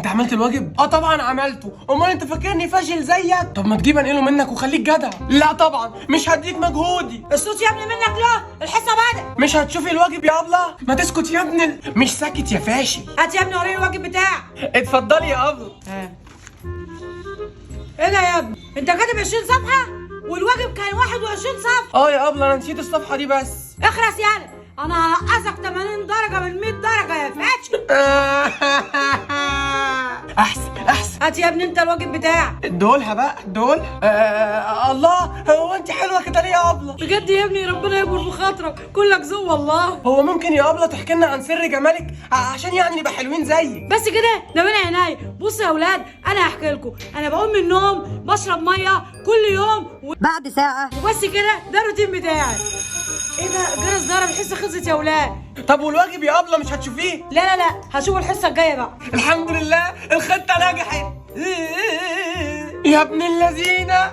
انت عملت الواجب؟ اه طبعا عملته. امال انت فاكرني فاشل زيك؟ طب ما تجيب انقله منك وخليك جدع. لا طبعا مش هديك مجهودي. الصوت يا ابني منك، لا الحصه بدأت. مش هتشوفي الواجب يا ابله؟ ما تسكت يا ابني. مش ساكت يا فاشل. هات يا ابني وريني الواجب بتاعك. اتفضلي يا ابله. ايه ده يا ابني؟ انت كاتب 20 صفحه والواجب كان 21 صفحه. اه يا ابله انا نسيت الصفحه دي بس. اخرس يالا، انا هنقصك 80 درجه من 100 درجه يا فاشل. احسن. هات يا ابني انت الواجب بتاعك. دولها بقى دول. الله، هو انت حلوه كده ليه يا ابله؟ بجد يا ابني ربنا يكبر بخاطرك، كلك ذوق والله. هو ممكن يا ابله تحكي لنا عن سر جمالك عشان يعني نبقى حلوين زيك؟ بس كده ده من عينيا. بصوا يا اولاد، انا هحكي لكم. انا بقوم من النوم بشرب ميه كل يوم بعد ساعة وبس كده، ده الروتين بتاعي. ايه ده؟ الجرس ضرب، الحصه خلصت يا اولاد. طب والواجب يا ابله مش هتشوفيه؟ لا هشوف الحصه الجايه بقى. الحمد لله الخطه نجحت. يا ابن اللذينه